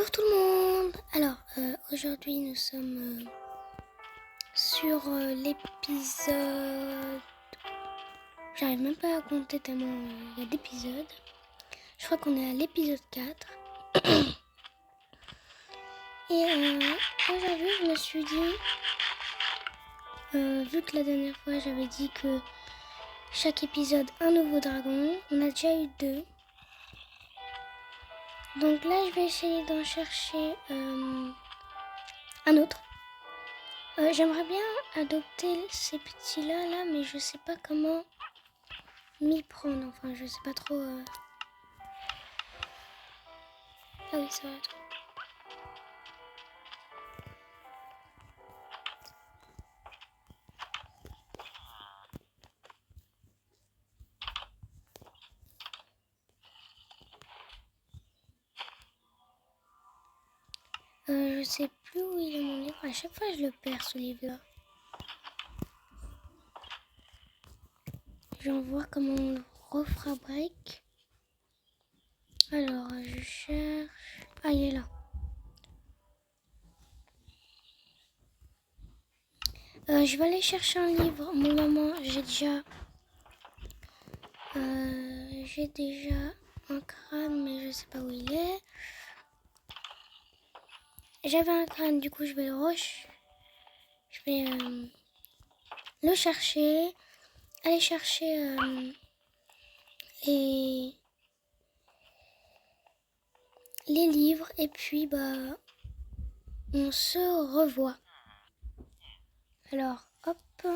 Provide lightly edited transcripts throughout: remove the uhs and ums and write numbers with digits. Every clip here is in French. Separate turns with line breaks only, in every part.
Bonjour tout le monde. Alors aujourd'hui nous sommes sur l'épisode... J'arrive même pas à compter tellement il y a d'épisodes. Je crois qu'on est à l'épisode 4. Et aujourd'hui je me suis dit, vu que la dernière fois j'avais dit que chaque épisode un nouveau dragon, on a déjà eu 2. Donc là je vais essayer d'en chercher un autre. J'aimerais bien adopter ces petits-là, là, mais je sais pas comment m'y prendre. Enfin, je sais pas trop... Ah oui, ça va être... je sais plus où il est mon livre. À chaque fois, je le perds, ce livre-là. Je vais voir comment on le refabrique. Alors, je cherche... Ah, il est là. Je vais aller chercher un livre. Mon maman, j'ai déjà un crâne, mais je sais pas où il est. J'avais un crâne, du coup, je vais le chercher. Aller chercher les livres et puis on se revoit. Alors hop,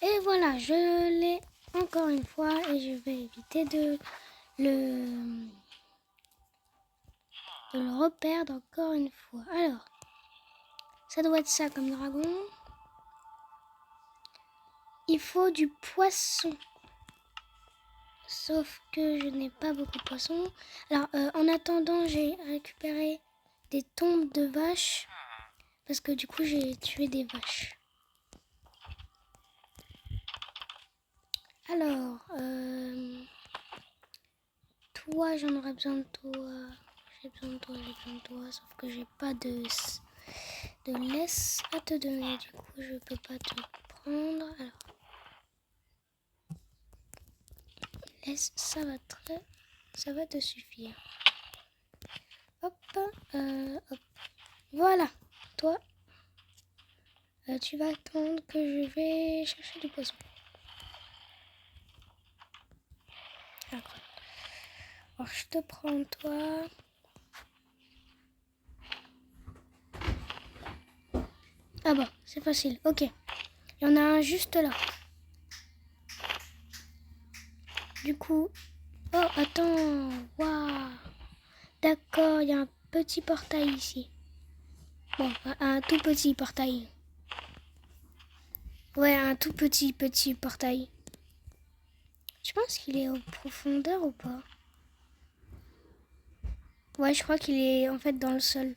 et voilà, je l'ai encore une fois et je vais éviter de le reperdre encore une fois. Alors ça doit être ça comme dragon. Il faut du poisson. Sauf que je n'ai pas beaucoup de poissons. Alors en attendant, j'ai récupéré des tombes de vaches. Parce que du coup, j'ai tué des vaches. Alors, toi, j'en aurais besoin de toi. J'ai besoin de toi. Sauf que j'ai pas de laisse à te donner. Du coup, je peux pas te prendre. Alors, laisse, ça va te suffire. Hop, hop. Voilà, toi, tu vas attendre que je vais chercher du poisson. Alors, je te prends, toi. Ah bah, c'est facile, ok. Il y en a un juste là. Du coup... Oh, attends. Waouh. D'accord, il y a un petit portail ici. Bon, un tout petit portail. Ouais, un tout petit portail. Je pense qu'il est en profondeur ou pas? Ouais, je crois qu'il est en fait dans le sol.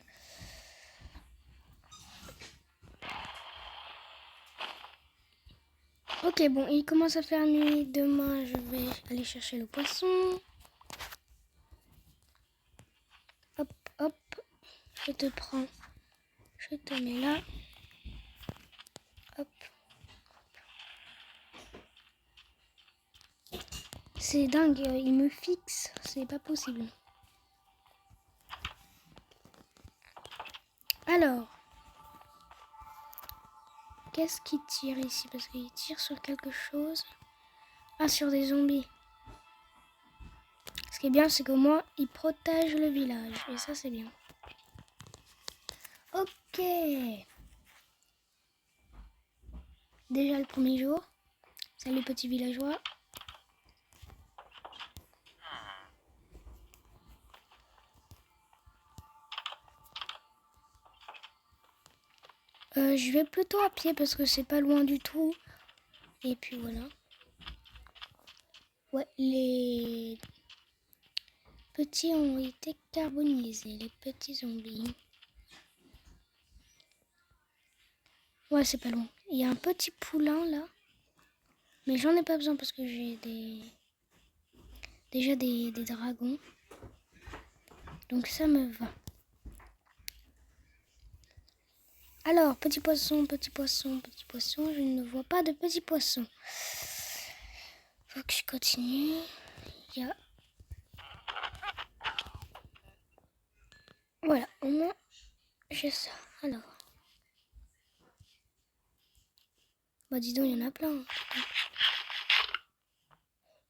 Ok, bon, il commence à faire nuit. Demain, je vais aller chercher le poisson. Hop, hop. Je te prends. Je te mets là. Hop. C'est dingue, il me fixe. C'est pas possible. Alors. Qu'est-ce qui tire ici? Parce qu'il tire sur quelque chose. Ah, sur des zombies. Ce qui est bien, c'est qu'au moins, il protège le village. Et ça, c'est bien. Ok. Déjà le premier jour. Salut, petits villageois. Je vais plutôt à pied parce que c'est pas loin du tout. Et puis voilà. Ouais, les petits ont été carbonisés. Les petits zombies. Ouais, c'est pas loin. Il y a un petit poulain là. Mais j'en ai pas besoin parce que j'ai déjà des dragons. Donc ça me va. Alors, petit poisson, petit poisson, petit poisson. Je ne vois pas de petit poisson. Faut que je continue. Il y a... Voilà, au moins, j'ai ça. Alors. Bah dis donc, il y en a plein.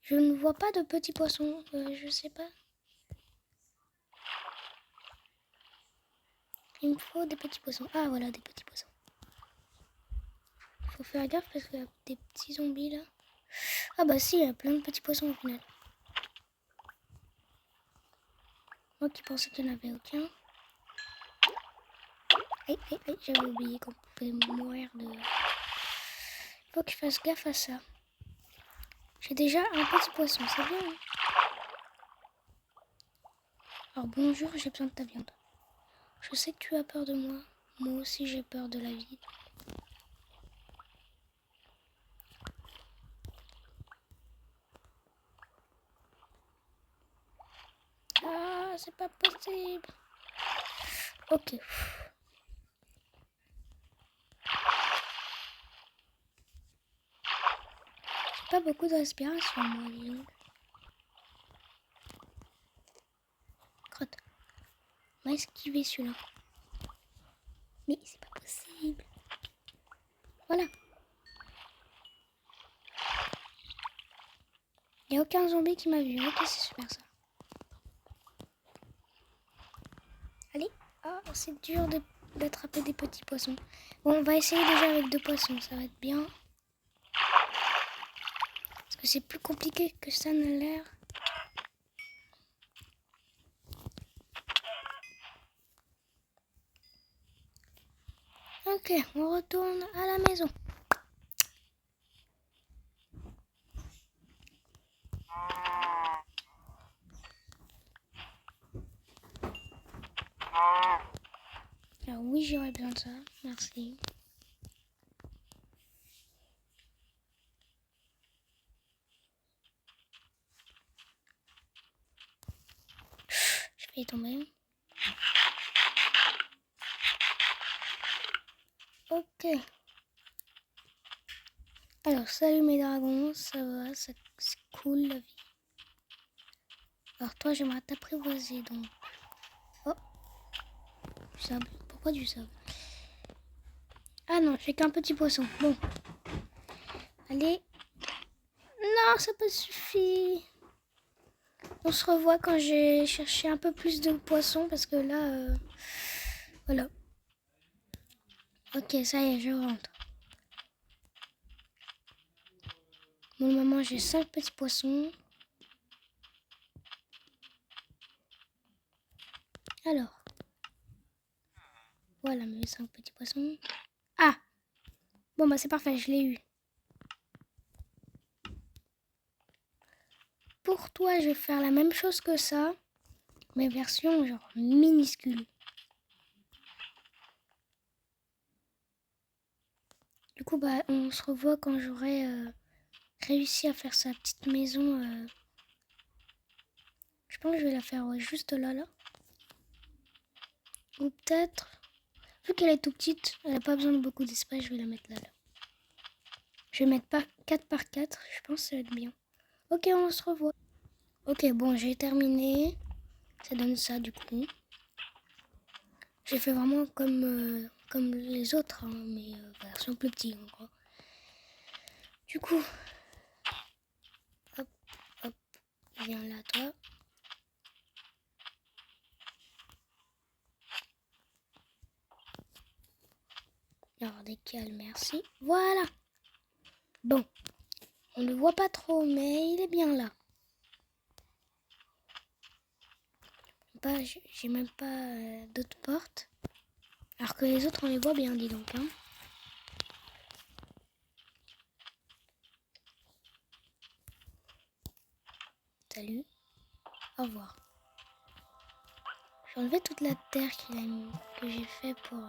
Je ne vois pas de petits poissons. Je sais pas. Il me faut des petits poissons. Ah, voilà, des petits poissons. Faut faire gaffe parce qu'il y a des petits zombies là. Ah bah si, il y a plein de petits poissons au final. Moi qui pensais qu'il n'y en avait aucun. Aïe, aïe, aïe, j'avais oublié qu'on pouvait mourir de... Faut que je fasse gaffe à ça. J'ai déjà un petit poisson, c'est bien. Hein. Alors bonjour, j'ai besoin de ta viande. Je sais que tu as peur de moi. Moi aussi j'ai peur de la vie. Ah, c'est pas possible. Ok. Pas beaucoup de respiration, moi, dis donc. Crotte. On va esquiver celui-là. Mais c'est pas possible. Voilà. Il n'y a aucun zombie qui m'a vu. Ok, c'est super ça. Allez. Ah, c'est dur d'attraper des petits poissons. Bon, on va essayer déjà avec 2 poissons. Ça va être bien. Parce que c'est plus compliqué que ça n'a l'air. Ok, on retourne à la maison. Alors oui, j'aurais besoin de ça. Merci. Je vais y tomber. Ok. Alors, salut mes dragons, ça va, c'est cool la vie. Alors toi, j'aimerais t'apprivoiser donc. Oh, du sable. Pourquoi du sable? Ah non, j'ai qu'un petit poisson. Bon. Allez. Non, ça peut suffire. On se revoit quand j'ai cherché un peu plus de poissons parce que là, voilà. Ok, ça y est, je rentre. Bon, maman, j'ai 5 petits poissons. Alors. Voilà mes 5 petits poissons. Ah! Bon, bah c'est parfait, je l'ai eu. Pour toi, je vais faire la même chose que ça. Mais version genre minuscule. Du coup, bah, on se revoit quand j'aurai réussi à faire sa petite maison. Je pense que je vais la faire juste là. Ou peut-être, vu qu'elle est tout petite, elle n'a pas besoin de beaucoup d'espace, je vais la mettre là. Je vais mettre pas 4 par 4, je pense que ça va être bien. Ok, on se revoit. Ok, bon, j'ai terminé. Ça donne ça du coup. J'ai fait vraiment comme les autres, hein, mais version plus petite en gros. Du coup, hop, hop, viens là toi. Alors décale, merci. Voilà. Bon, on ne le voit pas trop, mais il est bien là. J'ai même pas d'autres portes. Alors que les autres, on les voit bien, dis donc. Hein. Salut. Au revoir. J'ai enlevé toute la terre que j'ai fait pour...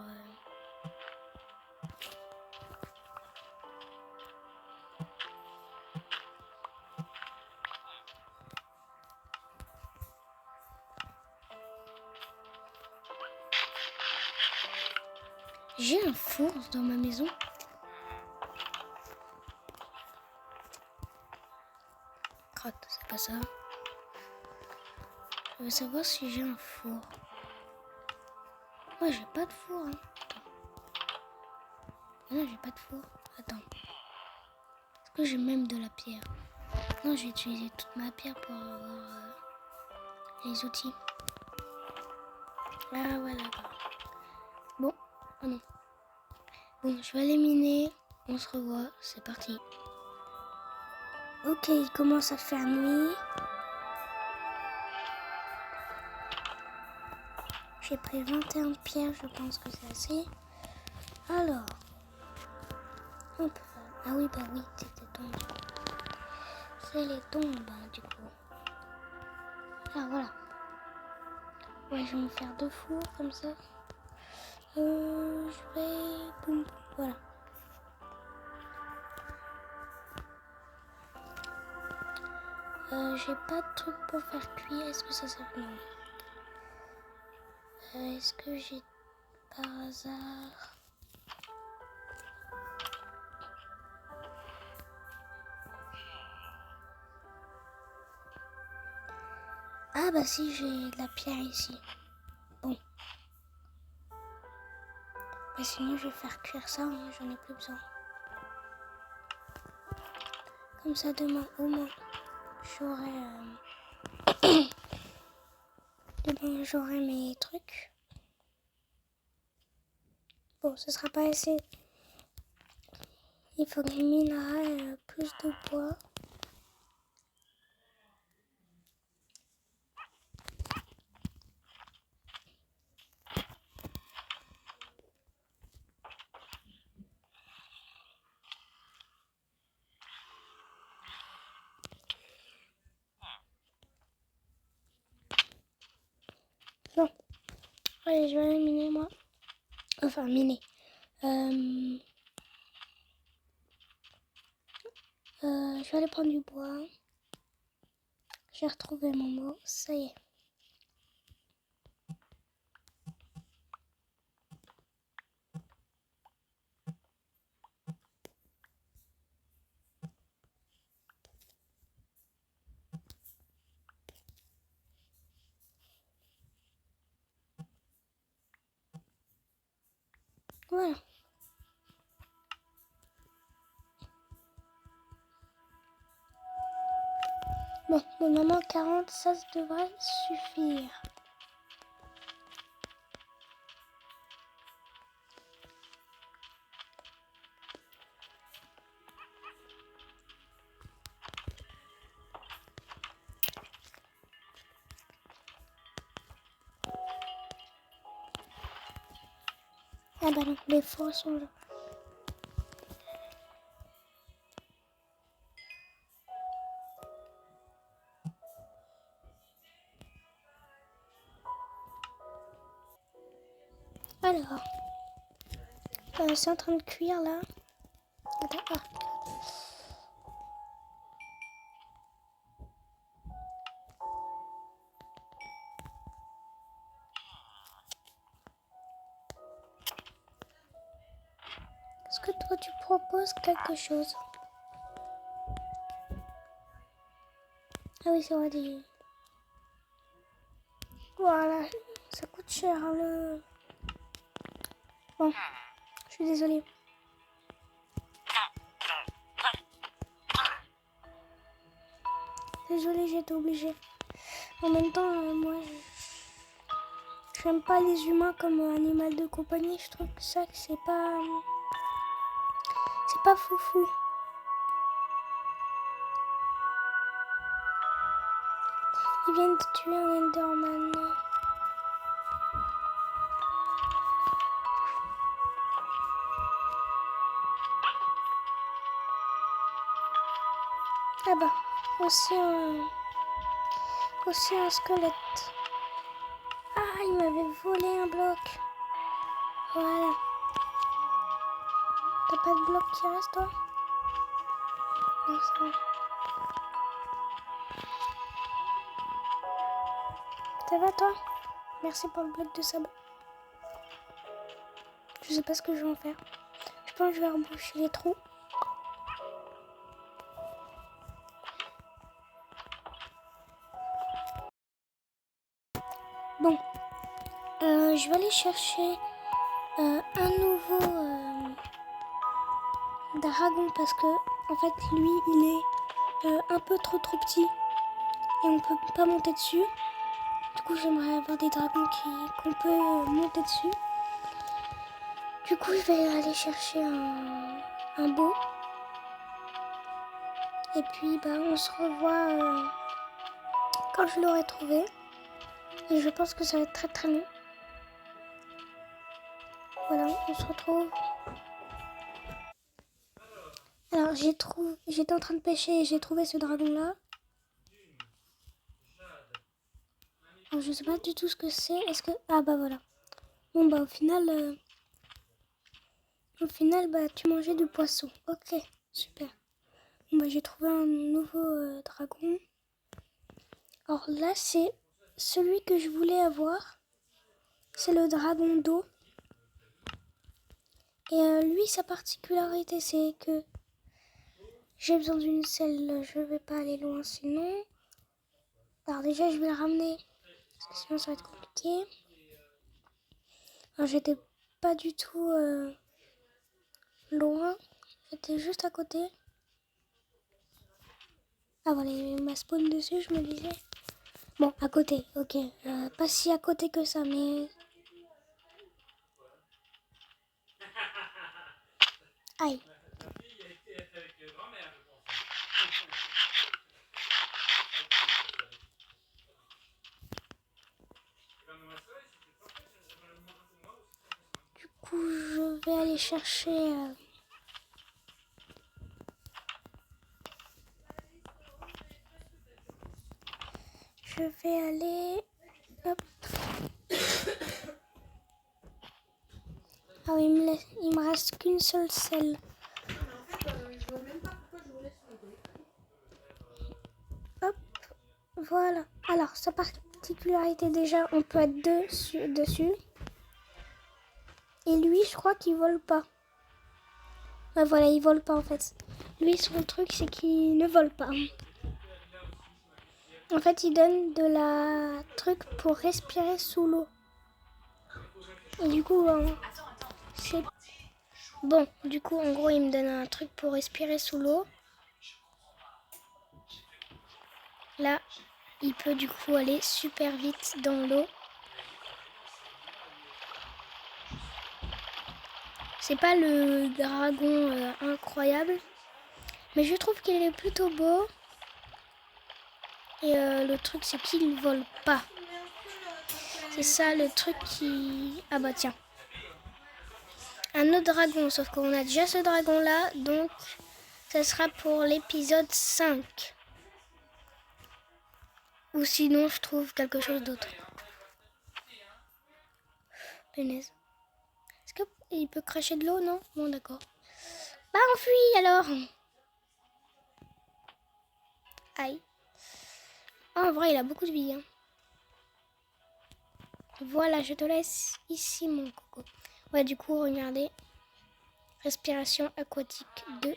J'ai un four dans ma maison. Crotte, c'est pas ça. Je veux savoir si j'ai un four. Ouais, j'ai pas de four. Hein. Attends. Non, j'ai pas de four. Attends. Est-ce que j'ai même de la pierre? Non, j'ai utilisé toute ma pierre pour avoir les outils. Ah ouais, d'accord. Bon, oh non. Bon, je vais aller miner. On se revoit. C'est parti. Ok, il commence à faire nuit. J'ai pris 21 pierres, je pense que c'est assez. Alors, hop. Ah oui, bah oui, c'était tombé. C'est les tombes, du coup. Ah, voilà. Ouais, je vais me faire 2 fours comme ça. Je vais... Boum, voilà. J'ai pas de truc pour faire cuire. Est-ce que ça sert? Non. Est-ce que j'ai par hasard... Ah bah si, j'ai de la pierre ici. Bon. Bah sinon je vais faire cuire ça, hein, j'en ai plus besoin. Comme ça demain au moins demain j'aurai mes trucs. Bon, ce sera pas assez. Il faut que je minerai plus de bois. Bon, allez, je vais aller miner moi. Enfin, miner. Je vais aller prendre du bois. J'ai retrouvé mon mot, ça y est. Voilà. Bon, moment 40, ça devrait suffire. Ah bah non, les fours sont là. Alors, c'est en train de cuire là. Attends, Est-ce que toi tu proposes quelque chose? Ah oui, c'est vrai. Voilà, ça coûte cher le... Bon, je suis désolée. Désolée, j'ai été obligée. En même temps, moi, je n'aime pas les humains comme animal de compagnie. Je trouve que ça, c'est pas foufou. Ils viennent de tuer un Enderman. Ah bah, aussi un squelette. Ah, il m'avait volé un bloc. Voilà. T'as pas de bloc qui reste, toi? Non, ça va. Ça va, toi? Merci pour le bloc de sable. Je sais pas ce que je vais en faire. Je pense que je vais reboucher les trous. Bon, je vais aller chercher un nouveau dragon parce que en fait lui il est un peu trop petit et on peut pas monter dessus. Du coup j'aimerais avoir des dragons qu'on peut monter dessus. Du coup je vais aller chercher un beau. Et puis on se revoit quand je l'aurai trouvé. Et je pense que ça va être très très long. Voilà, on se retrouve. Alors j'étais en train de pêcher et j'ai trouvé ce dragon là. Alors je sais pas du tout ce que c'est. Est-ce que... Ah bah voilà. Bon bah au final tu mangeais du poisson. Ok, super. Bon bah j'ai trouvé un nouveau dragon. Alors là c'est celui que je voulais avoir. C'est le dragon d'eau. Et lui sa particularité c'est que j'ai besoin d'une selle. Je vais pas aller loin sinon. Alors déjà je vais le ramener. Parce que sinon ça va être compliqué. Alors j'étais pas du tout loin. J'étais juste à côté. Ah voilà, il m'a spawn dessus, je me disais. Bon, à côté, ok. Pas si à côté que ça, mais... Aïe. Du coup, je vais aller chercher... Je vais aller... Hop. Ah oui, il me reste qu'une seule selle. Hop, voilà. Alors, sa particularité déjà, on peut être deux dessus. Et lui, je crois qu'il vole pas. Ouais, voilà, il vole pas en fait. Lui, son truc, c'est qu'il ne vole pas. En fait, il donne de la truc pour respirer sous l'eau. Et du coup, c'est... Bon, du coup, en gros, il me donne un truc pour respirer sous l'eau. Là, il peut du coup aller super vite dans l'eau. C'est pas le dragon incroyable, mais je trouve qu'il est plutôt beau. Et le truc, c'est qu'il vole pas. C'est ça le truc qui... Ah bah tiens. Un autre dragon, sauf qu'on a déjà ce dragon là, donc ça sera pour l'épisode 5. Ou sinon je trouve quelque chose d'autre. Punaise. Est-ce qu'il peut cracher de l'eau, non? Bon d'accord. Bah on fuit alors. Aïe. Ah, en vrai il a beaucoup de vie. Hein. Voilà, je te laisse ici mon coco. Ouais, du coup regardez. Respiration aquatique 2.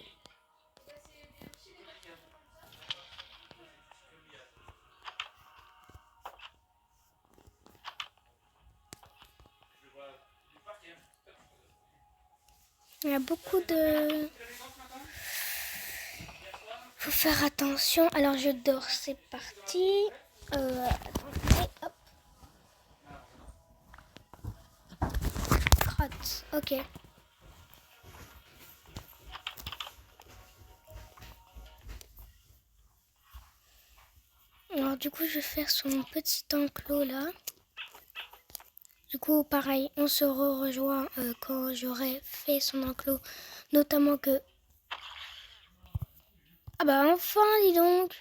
Il y a beaucoup de... Faut faire attention. Alors je dors, c'est parti. Attendez, hop. Crotte, ok. Alors du coup je vais faire son petit enclos là. Du coup pareil, on se rejoint quand j'aurai fait son enclos. Notamment que... Ah bah enfin dis donc.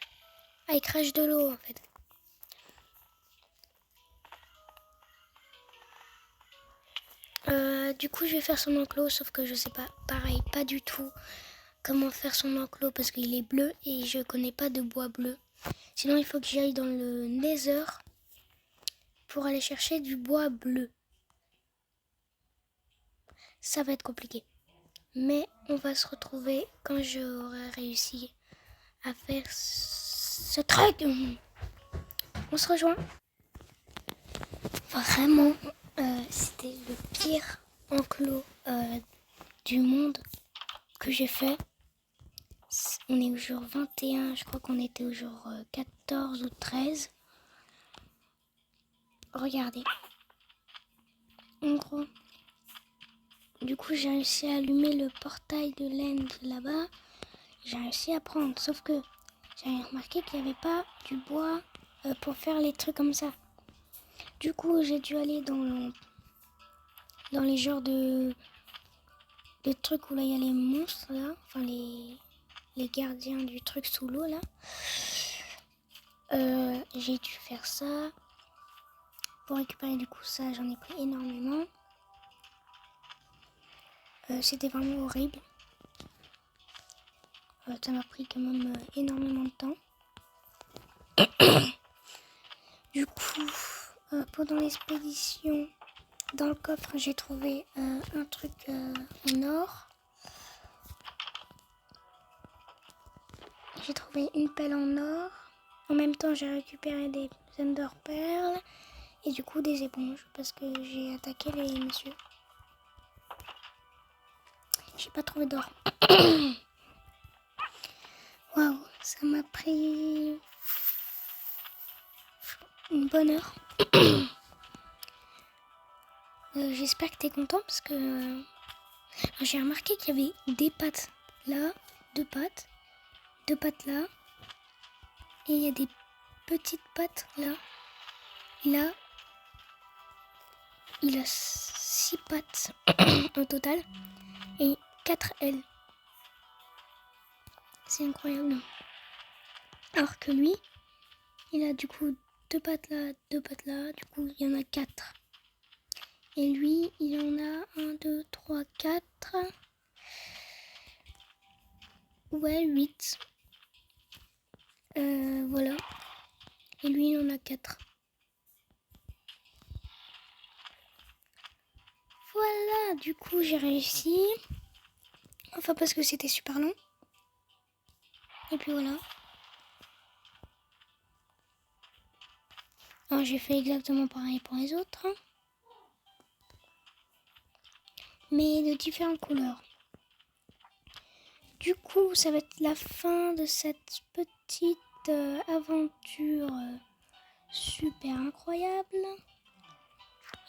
Ah il crache de l'eau en fait. Du coup je vais faire son enclos sauf que je sais pas, pareil, pas du tout comment faire son enclos parce qu'il est bleu et je connais pas de bois bleu. Sinon il faut que j'aille dans le Nether pour aller chercher du bois bleu. ça va être compliqué. Mais on va se retrouver quand j'aurai réussi à faire ce truc. On se rejoint. Vraiment, c'était le pire enclos du monde que j'ai fait. On est au jour 21, je crois qu'on était au jour 14 ou 13. Regardez. En gros, du coup, j'ai réussi à allumer le portail de l'end là-bas. J'ai réussi à prendre, sauf que j'avais remarqué qu'il n'y avait pas du bois pour faire les trucs comme ça. Du coup, j'ai dû aller dans les genres de trucs où là, il y a les monstres, là. Enfin, les gardiens du truc sous l'eau, là. J'ai dû faire ça. Pour récupérer du coup ça, j'en ai pris énormément. C'était vraiment horrible. Ça m'a pris quand même énormément de temps. Du coup, pendant l'expédition, dans le coffre, j'ai trouvé un truc en or. J'ai trouvé une pelle en or. En même temps, j'ai récupéré des Thunder Pearls et du coup des éponges parce que j'ai attaqué les messieurs. J'ai pas trouvé d'or. Waouh, ça m'a pris une bonne heure. J'espère que t'es content parce que j'ai remarqué qu'il y avait des pattes là, deux pattes là, et il y a des petites pattes là. Là, il a 6 pattes au total et 4 ailes. C'est incroyable. Alors que lui, il a du coup 2 pattes là, 2 pattes là, du coup il y en a 4. Et lui, il en a 1, 2, 3, 4. Ouais, 8. Voilà. Et lui, il en a 4. Voilà, du coup, j'ai réussi. Enfin, parce que c'était super long. Et puis voilà. Alors, j'ai fait exactement pareil pour les autres. Mais de différentes couleurs. Du coup, ça va être la fin de cette petite aventure super incroyable.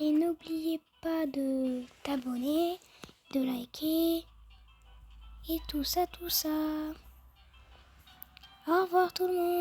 Et n'oubliez pas de t'abonner, de liker et tout ça, tout ça. Au revoir tout le monde.